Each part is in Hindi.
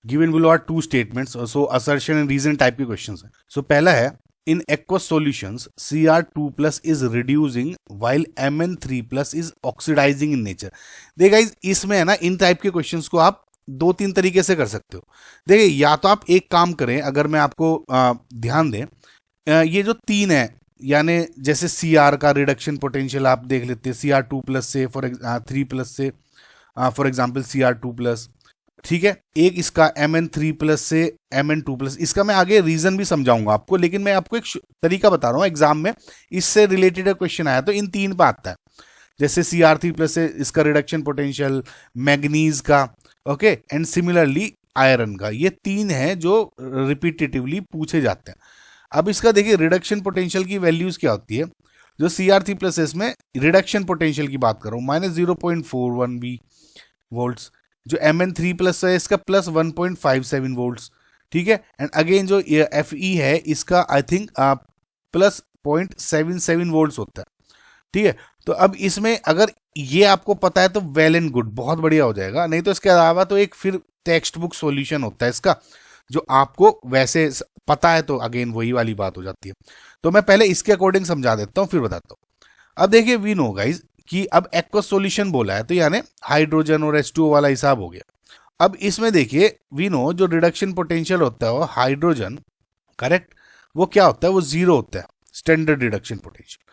Given below are two statements, so assertion and reason type के क्वेश्चन है। सो पहला है in aqueous solutions Cr2+ is reducing while Mn3+ is oxidising in nature. देखिए गाइस इसमें है ना, इन टाइप के क्वेश्चंस को आप दो तीन तरीके से कर सकते हो। देखिए या तो आप एक काम करें, अगर मैं आपको ध्यान दें, ये जो तीन है, यानी जैसे Cr का रिडक्शन पोटेंशियल आप देख लेते हैं Cr2+ से, फॉर 3+ से, फॉर एग्जाम्पल Cr2+, ठीक है। एक इसका Mn3+ से Mn2+, इसका मैं आगे रीजन भी समझाऊंगा आपको, लेकिन मैं आपको एक तरीका बता रहा हूँ एग्जाम में इससे रिलेटेड क्वेश्चन आया तो इन तीन पे आता है। जैसे Cr3+ से इसका रिडक्शन पोटेंशियल, मैग्नीज का, ओके, एंड सिमिलरली आयरन का, ये तीन है जो रिपीटेटिवली पूछे जाते हैं। अब इसका देखिए रिडक्शन पोटेंशियल की वैल्यूज क्या होती है। जो Cr3+ है इसमें रिडक्शन पोटेंशियल की बात कर रहा हूँ, -0.41 वोल्ट्स। जो Mn3+ है इसका +1.57 वोल्ट्स, ठीक है। एंड अगेन जो Fe है इसका आई थिंक +0.77 वोल्ट्स होता है, ठीक है। तो अब इसमें अगर ये आपको पता है तो वेल एंड गुड, बहुत बढ़िया हो जाएगा। नहीं तो इसके अलावा तो एक फिर टेक्स्ट बुक सॉल्यूशन होता है इसका, जो आपको वैसे पता है तो अगेन वही वाली बात हो जाती है। तो मैं पहले इसके अकॉर्डिंग समझा देता हूँ फिर बताता हूँ। अब देखिए वी नो गाइस कि अब एक्वस सॉल्यूशन बोला है तो यानी हाइड्रोजन और H2O वाला हिसाब हो गया। अब इसमें देखिए वी नो जो रिडक्शन पोटेंशियल होता है वो हाइड्रोजन, करेक्ट, वो क्या होता है, वो 0 होता है, स्टैंडर्ड रिडक्शन पोटेंशियल।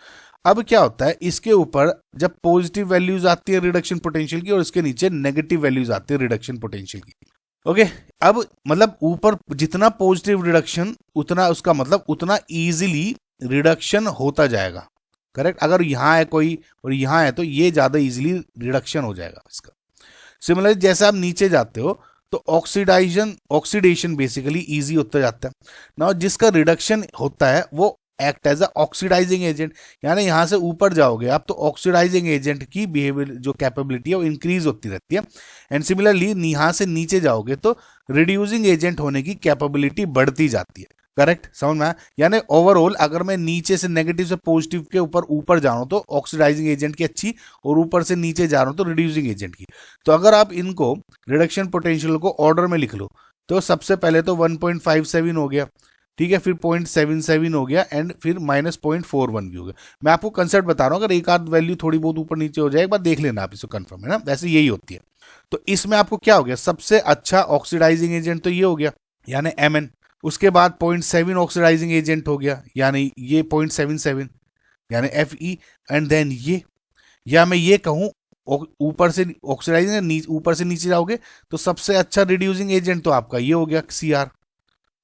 अब क्या होता है, इसके ऊपर जब पॉजिटिव वैल्यूज आती है रिडक्शन पोटेंशियल की और इसके नीचे नेगेटिव वैल्यूज आती है रिडक्शन पोटेंशियल की, ओके। अब मतलब ऊपर जितना पॉजिटिव रिडक्शन उतना उसका मतलब उतना इजीली रिडक्शन होता जाएगा, करेक्ट। अगर यहाँ है कोई और यहाँ है तो ये ज्यादा इजीली रिडक्शन हो जाएगा इसका। सिमिलरली जैसे आप नीचे जाते हो तो ऑक्सीडेशन बेसिकली इजी होता जाता है ना। जिसका रिडक्शन होता है वो act as a oxidising agent, यानी यहाँ से ऊपर जाओगे आप तो ऑक्सीडाइजिंग एजेंट की बिहेवियर जो कैपेबिलिटी है वो इंक्रीज होती रहती है। एंड सिमिलरली यहाँ से नीचे जाओगे तो रिड्यूसिंग एजेंट होने की कैपेबिलिटी बढ़ती जाती है, करेक्ट, समझ में आया। यानी ओवरऑल अगर मैं नीचे से नेगेटिव से पॉजिटिव के ऊपर जा रहा हूं तो ऑक्सीडाइजिंग एजेंट की अच्छी, और ऊपर से नीचे जा रहा हूं तो रिड्यूसिंग एजेंट की। तो अगर आप इनको रिडक्शन पोटेंशियल को ऑर्डर में लिख लो तो सबसे पहले तो 1.57 हो गया, ठीक है, फिर 0.77 हो गया, एंड फिर -0.41 भी हो गया। मैं आपको कंसेप्ट बता रहा हूं, अगर एक आध वैल्यू थोड़ी बहुत ऊपर नीचे हो जाए एक बार देख लेना आप, इसको कंफर्म है ना, वैसे यही होती है। तो इसमें आपको क्या हो गया, सबसे अच्छा ऑक्सीडाइजिंग एजेंट तो ये हो गया यानी Mn। उसके बाद 0.7 ऑक्सीडाइजिंग एजेंट हो गया यानी ये 0.77 यानी Fe। एंड देन ये, या मैं ये कहूं ऊपर से ऑक्सीडाइजिंग, ऊपर से नीचे जाओगे तो सबसे अच्छा रिड्यूसिंग एजेंट तो आपका ये हो गया Cr,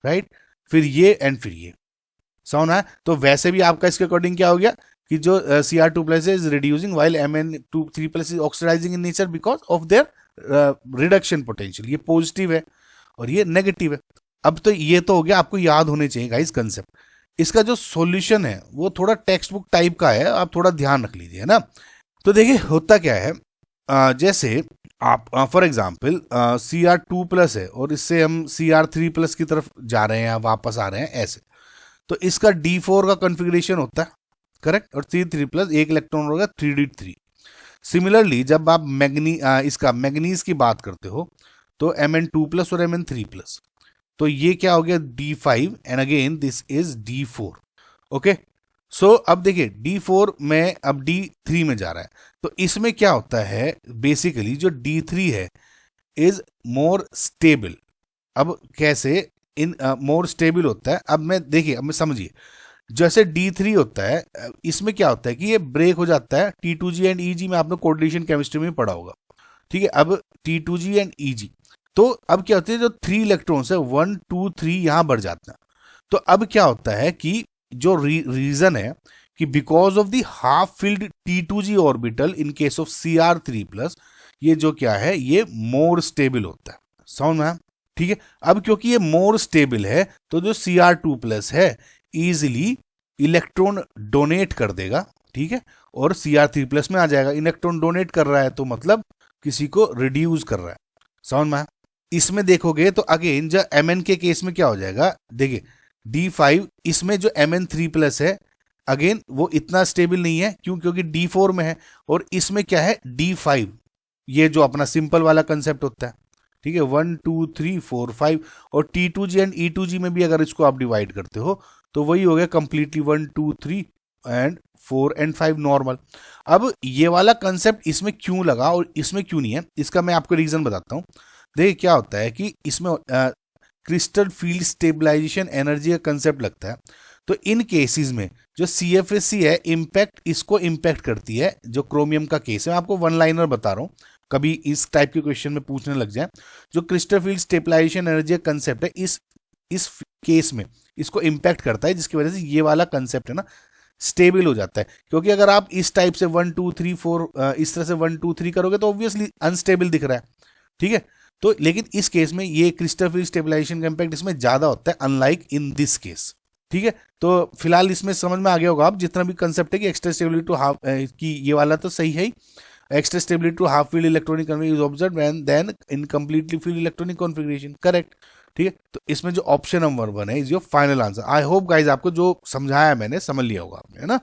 राइट। फिर ये एंड फिर ये, समझ है। तो वैसे भी आपका इसके अकॉर्डिंग क्या हो गया कि जो Cr2+ is reducing while Mn3+ is oxidising in nature because of their reduction potential. ये पॉजिटिव है और ये नेगेटिव है। अब तो ये तो हो गया, आपको याद होने चाहिए गाइस कंसेप्ट। इसका जो सॉल्यूशन है वो थोड़ा टेक्स्ट बुक टाइप का है, आप थोड़ा ध्यान रख लीजिए ना। तो देखिए होता क्या है, जैसे आप फॉर एग्जाम्पल Cr2+ है और इससे हम Cr3+ की तरफ जा रहे हैं, वापस आ रहे हैं ऐसे, तो इसका D4 का कॉन्फ़िगरेशन होता है, करेक्ट, और C3+ एक इलेक्ट्रॉन होगा 3D3। सिमिलरली जब आप इसका मैग्नीज की बात करते हो तो Mn2+ और Mn3+, तो ये क्या हो गया D5 and again this is D4, okay. So अब देखिए D4 में अब D3 में जा रहा है, तो इसमें क्या होता है बेसिकली जो D3 है इज मोर स्टेबल। अब कैसे इन मोर स्टेबल होता है, अब मैं देखिए, अब मैं समझिए, जैसे D3 होता है इसमें क्या होता है कि ये ब्रेक हो जाता है T2G एंड EG में, आपने कोऑर्डिनेशन केमिस्ट्री में पढ़ा होगा, ठीक है। अब T2G एंड EG, तो अब क्या होता है जो 3 इलेक्ट्रॉन्स है 1 2 3 यहां बढ़ जाता है। तो अब क्या होता है कि जो रीजन है कि because of the half filled T2G orbital in case of Cr3+, ये जो क्या है ये मोर स्टेबल होता है, समझ में, ठीक है। अब क्योंकि ये मोर स्टेबल है तो जो Cr2+ है इजीली इलेक्ट्रॉन डोनेट कर देगा, ठीक है, और Cr3+ में आ जाएगा। इलेक्ट्रॉन डोनेट कर रहा है तो मतलब किसी को रिड्यूस कर रहा है, समझ में। इसमें देखोगे तो अगेन जो Mn के केस में क्या हो जाएगा, देखिए D5, इसमें जो Mn3+ है अगेन वो इतना स्टेबल नहीं है, क्यों, क्योंकि D4 में है, और इसमें क्या है D5, ये जो अपना सिंपल वाला कंसेप्ट होता है, ठीक है, 1 2 3 4 5, और T2G एंड E2G में भी अगर इसको आप डिवाइड करते हो तो वही हो गया कंप्लीटली 1 2 3 एंड 4 एंड 5 नॉर्मल। अब ये वाला कंसेप्ट इसमें क्यों लगा और इसमें क्यों नहीं है, इसका मैं आपको रीजन बताता हूँ। देखिए क्या होता है कि इसमें क्रिस्टल फील्ड स्टेबलाइजेशन एनर्जी का कंसेप्ट लगता है। तो इन केसेस में जो CFSC है इम्पैक्ट इसको इम्पैक्ट करती है। जो क्रोमियम का केस है, मैं आपको वन लाइनर बता रहा हूँ, कभी इस टाइप के क्वेश्चन में पूछने लग जाए। जो क्रिस्टल फील्ड स्टेबलाइजेशन एनर्जी का कंसेप्ट है इस केस में इसको इम्पैक्ट करता है, जिसकी वजह से ये वाला कंसेप्ट है ना स्टेबल हो जाता है। क्योंकि अगर आप इस टाइप से 1 2 3 4 इस तरह से 1 2 3 करोगे तो ऑब्वियसली अनस्टेबल दिख रहा है, ठीक है। तो लेकिन इस केस में ये क्रिस्टल फील्ड स्टेबलाइजेशन का इम्पैक्ट इसमें ज्यादा होता है, अनलाइक इन दिस केस, ठीक है। तो फिलहाल इसमें समझ में आ गया होगा आप जितना भी कंसेप्ट है कि एक्स्ट्रा स्टेबिलिटी टू हाफ की, ये वाला तो सही है ही, extra stability to half filled electronic configuration is observed when then in completely filled electronic configuration, correct, ठीक है। तो इसमें जो ऑप्शन नंबर 1 है is your final answer. I hope guys आपको जो समझाया मैंने समझ लिया होगा आपने, है ना।